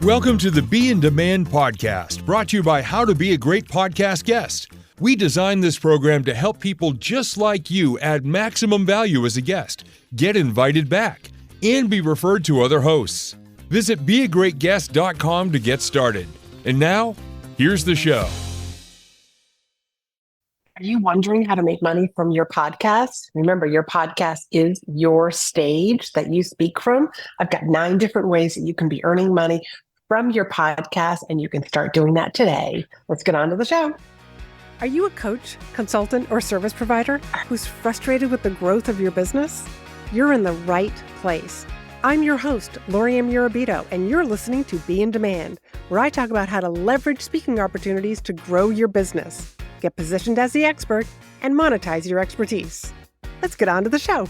Welcome to the Be in Demand podcast, brought to you by How to Be a Great Podcast Guest. We designed this program to help people just like you add maximum value as a guest, get invited back, and be referred to other hosts. Visit beagreatguest.com to get started. And now, here's the show. Are you wondering how to make money from your podcast? Remember, your podcast is your stage that you speak from. I've got 9 different ways that you can be earning money from your podcast, and you can start doing that today. Let's get on to the show. Are you a coach, consultant, or service provider who's frustrated with the growth of your business? You're in the right place. I'm your host, Laurie-Ann, and you're listening to Be in Demand, where I talk about how to leverage speaking opportunities to grow your business, get positioned as the expert, and monetize your expertise. Let's get on to the show.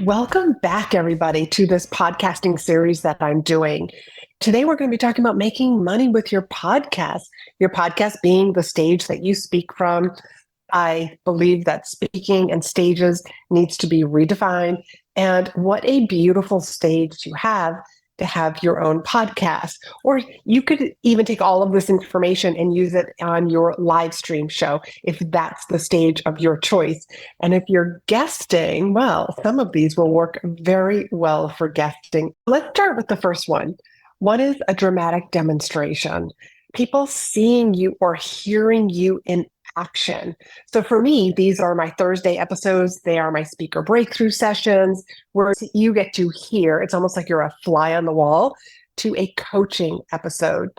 Welcome back, everybody, to this podcasting series that I'm doing. Today, we're going to be talking about making money with your podcast being the stage that you speak from. I believe that speaking and stages needs to be redefined. And what a beautiful stage to have your own podcast. Or you could even take all of this information and use it on your live stream show if that's the stage of your choice. And if you're guesting, well, some of these will work very well for guesting. Let's start with the first one. One is a dramatic demonstration. People seeing you or hearing you in action. So for me, these are my Thursday episodes. They are my speaker breakthrough sessions where you get to hear, it's almost like you're a fly on the wall to a coaching episode.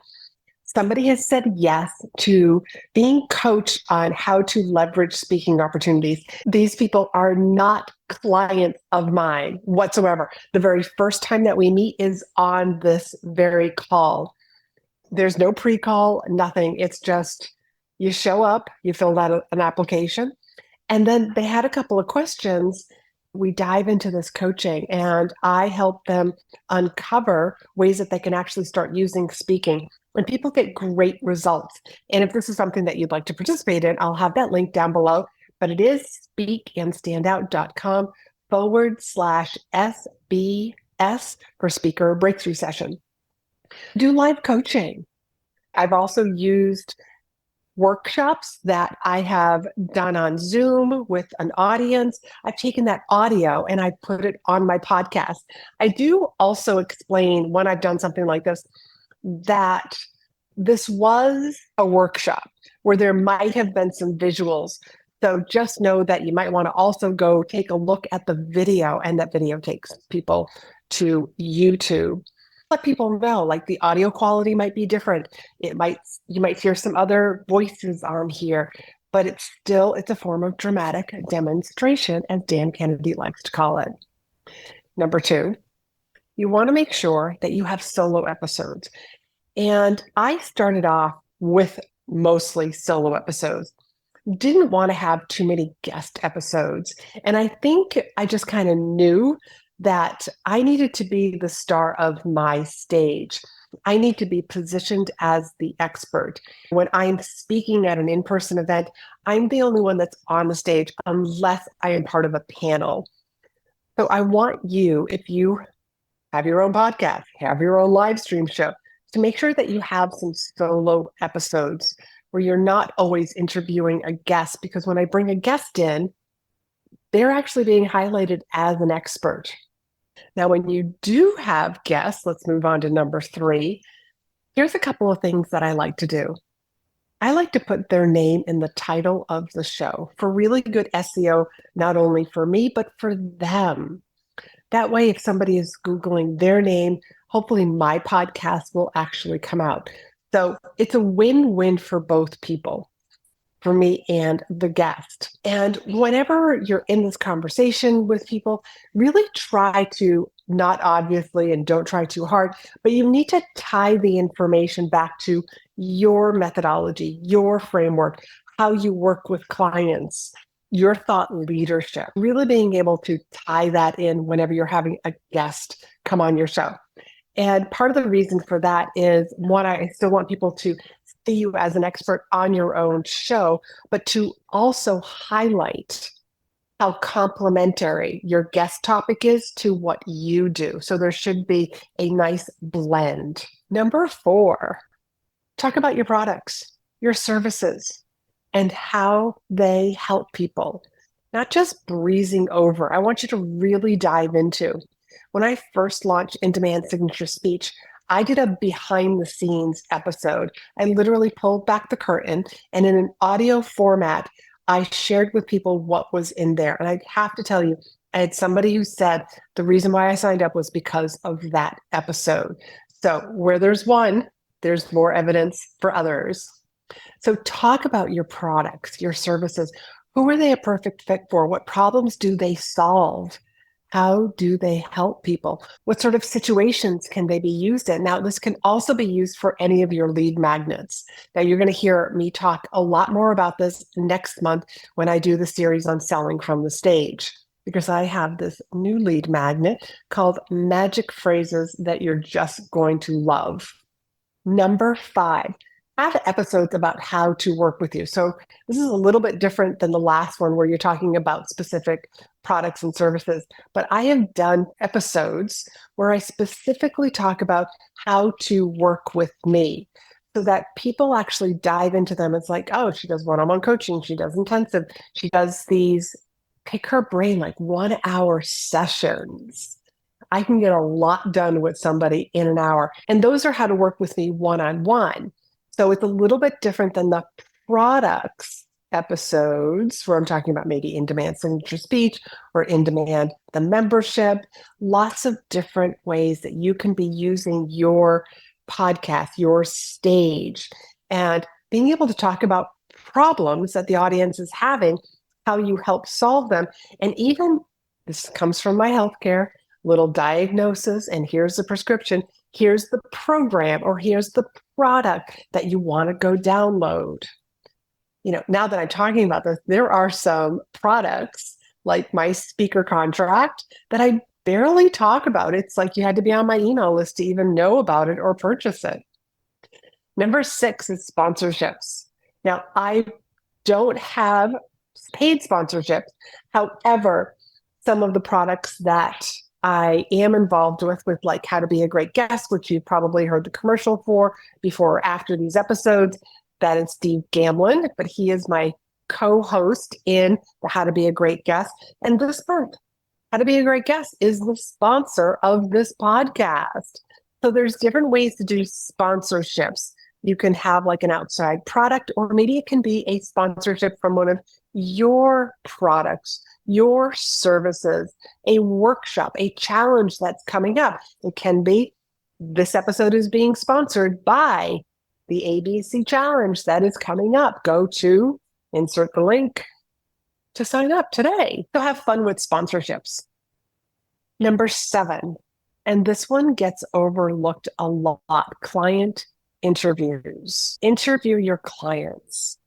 Somebody has said yes to being coached on how to leverage speaking opportunities. These people are not clients of mine whatsoever. The very first time that we meet is on this very call. There's no pre-call, nothing. It's just you show up, you fill out an application, and then they had a couple of questions. We dive into this coaching and I help them uncover ways that they can actually start using speaking. And people get great results. And if this is something that you'd like to participate in, I'll have that link down below. But it is speakandstandout.com/SBS for speaker breakthrough session. Do live coaching. I've also used workshops that I have done on Zoom with an audience. I've taken that audio and I put it on my podcast. I do also explain when I've done something like this, that this was a workshop where there might have been some visuals. So just know that you might want to also go take a look at the video, and that video takes people to YouTube. Let people know, like the audio quality might be different. You might hear some other voices on here, but it's a form of dramatic demonstration, as Dan Kennedy likes to call it. Number 2, you want to make sure that you have solo episodes. And I started off with mostly solo episodes. Didn't want to have too many guest episodes. And I think I just kind of knew that I needed to be the star of my stage. I need to be positioned as the expert. When I'm speaking at an in-person event, I'm the only one that's on the stage unless I am part of a panel. So I want you, if you have your own podcast, have your own live stream show, to make sure that you have some solo episodes where you're not always interviewing a guest, because when I bring a guest in, they're actually being highlighted as an expert. Now, when you do have guests, let's move on to number 3. Here's a couple of things that I like to do. I like to put their name in the title of the show for really good SEO, not only for me, but for them. That way, if somebody is Googling their name, hopefully my podcast will actually come out. So it's a win-win for both people, for me and the guest. And whenever you're in this conversation with people, really try to, not obviously, and don't try too hard, but you need to tie the information back to your methodology, your framework, how you work with clients, your thought leadership, really being able to tie that in whenever you're having a guest come on your show. And part of the reason for that is, one, I still want people to see you as an expert on your own show, but to also highlight how complementary your guest topic is to what you do. So there should be a nice blend. Number 4, talk about your products, your services, and how they help people. Not just breezing over. I want you to really dive into. When I first launched In-Demand Signature Speech, I did a behind the scenes episode. I literally pulled back the curtain, and in an audio format, I shared with people what was in there. And I have to tell you, I had somebody who said the reason why I signed up was because of that episode. So where there's one, there's more evidence for others. So talk about your products, your services. Who are they a perfect fit for? What problems do they solve? How do they help people? What sort of situations can they be used in? Now, this can also be used for any of your lead magnets. Now, you're going to hear me talk a lot more about this next month when I do the series on selling from the stage, because I have this new lead magnet called Magic Phrases that you're just going to love. Number 5, have episodes about how to work with you. So this is a little bit different than the last one where you're talking about specific products and services, but I have done episodes where I specifically talk about how to work with me so that people actually dive into them. It's like, oh, she does one-on-one coaching, she does intensive, she does these, pick her brain, like 1-hour sessions. I can get a lot done with somebody in an hour. And those are how to work with me one-on-one. So it's a little bit different than the products episodes where I'm talking about maybe in-demand signature speech or in-demand the membership. Lots of different ways that you can be using your podcast, your stage, and being able to talk about problems that the audience is having, how you help solve them. And even, this comes from my healthcare, little diagnosis, and here's the prescription, here's the program, or here's the product that you want to go download. You know, now that I'm talking about this, there are some products like my speaker contract that I barely talk about. It's like you had to be on my email list to even know about it or purchase it. Number 6 is sponsorships. Now, I don't have paid sponsorships. However, some of the products that I am involved with like How to Be a Great Guest, which you've probably heard the commercial for before or after these episodes. That is Steve Gamlin, but he is my co-host in the How to Be a Great Guest. And this month, How to Be a Great Guest is the sponsor of this podcast. So there's different ways to do sponsorships. You can have like an outside product, or maybe it can be a sponsorship from one of your products, your services, a workshop, a challenge that's coming up. It can be, this episode is being sponsored by the ABC challenge that is coming up. Go to, insert the link to sign up today. So have fun with sponsorships. Number 7, and this one gets overlooked a lot, client interviews. Interview your clients,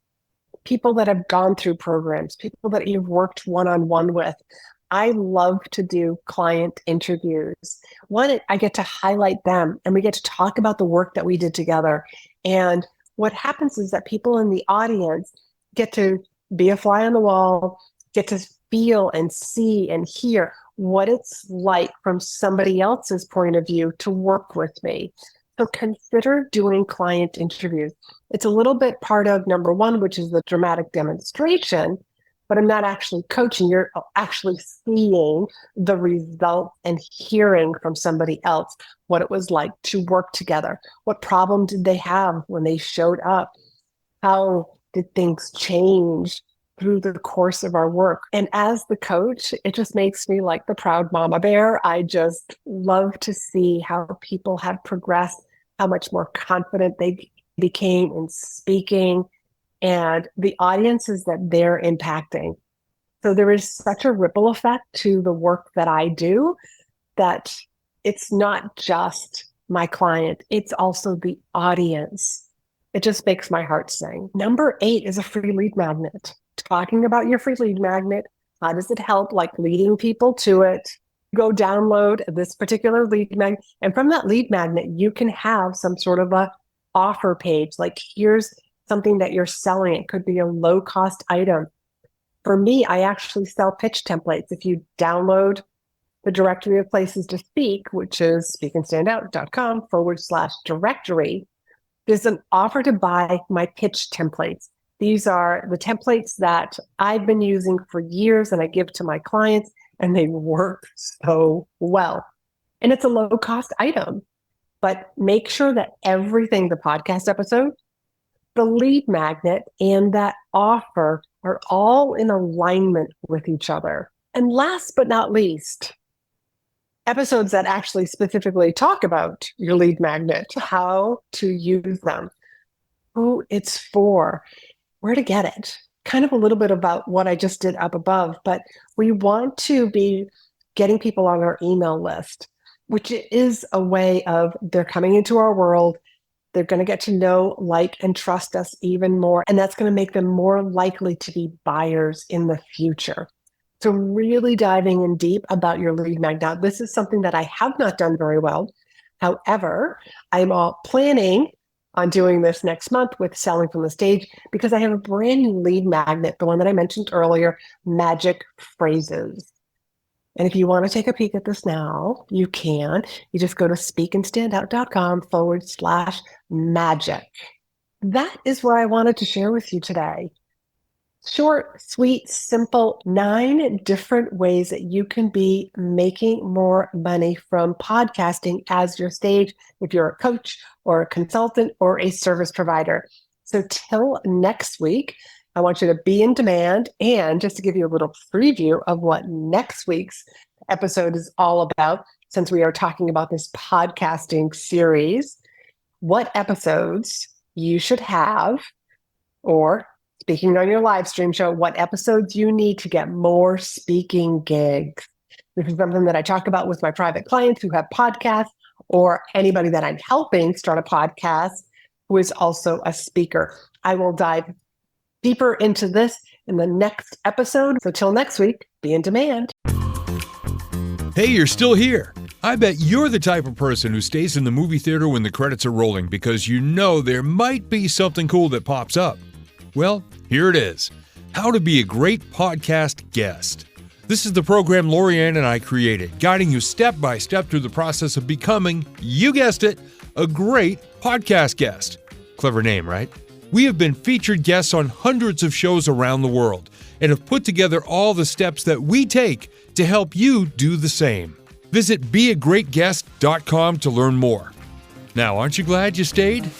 people that have gone through programs, people that you've worked one-on-one with. I love to do client interviews. One, I get to highlight them and we get to talk about the work that we did together. And what happens is that people in the audience get to be a fly on the wall, get to feel and see and hear what it's like from somebody else's point of view to work with me. So consider doing client interviews. It's a little bit part of number 1, which is the dramatic demonstration, but I'm not actually coaching. You're actually seeing the result and hearing from somebody else what it was like to work together. What problem did they have when they showed up? How did things change through the course of our work? And as the coach, it just makes me like the proud mama bear. I just love to see how people have progressed, how much more confident they became in speaking, and the audiences that they're impacting. So there is such a ripple effect to the work that I do that it's not just my client, it's also the audience. It just makes my heart sing. Number 8 is a free lead magnet. Talking about your free lead magnet, how does it help, like leading people to it? Go download this particular lead magnet, and from that lead magnet, you can have some sort of a offer page. Like, here's something that you're selling. It could be a low-cost item. For me, I actually sell pitch templates. If you download the directory of places to speak, which is speakandstandout.com/directory, there's an offer to buy my pitch templates. These are the templates that I've been using for years and I give to my clients, and they work so well. And it's a low-cost item. But make sure that everything, the podcast episode, the lead magnet, and that offer are all in alignment with each other. And last but not least, episodes that actually specifically talk about your lead magnet, how to use them, who it's for, where to get it. Kind of a little bit about what I just did up above, but we want to be getting people on our email list, which is a way of they're coming into our world. They're going to get to know, like, and trust us even more. And that's going to make them more likely to be buyers in the future. So really diving in deep about your lead magnet. Now, this is something that I have not done very well. However, I'm all planning on doing this next month with Selling from the Stage because I have a brand new lead magnet, the one that I mentioned earlier, Magic Phrases. And if you want to take a peek at this now, you can. You just go to speakandstandout.com/magic. That is what I wanted to share with you today. Short, sweet, simple, 9 different ways that you can be making more money from podcasting as your stage, if you're a coach or a consultant or a service provider. So till next week, I want you to be in demand. And just to give you a little preview of what next week's episode is all about, since we are talking about this podcasting series, what episodes you should have, or speaking on your live stream show, what episodes you need to get more speaking gigs. This is something that I talk about with my private clients who have podcasts, or anybody that I'm helping start a podcast who is also a speaker. I will dive deeper into this in the next episode. So till next week, be in demand. Hey, you're still here. I bet you're the type of person who stays in the movie theater when the credits are rolling because you know there might be something cool that pops up. Well, here it is. How to be a great podcast guest. This is the program Laurie-Ann and I created, guiding you step by step through the process of becoming, you guessed it, a great podcast guest. Clever name, right? We have been featured guests on hundreds of shows around the world and have put together all the steps that we take to help you do the same. Visit beagreatguest.com to learn more. Now, aren't you glad you stayed?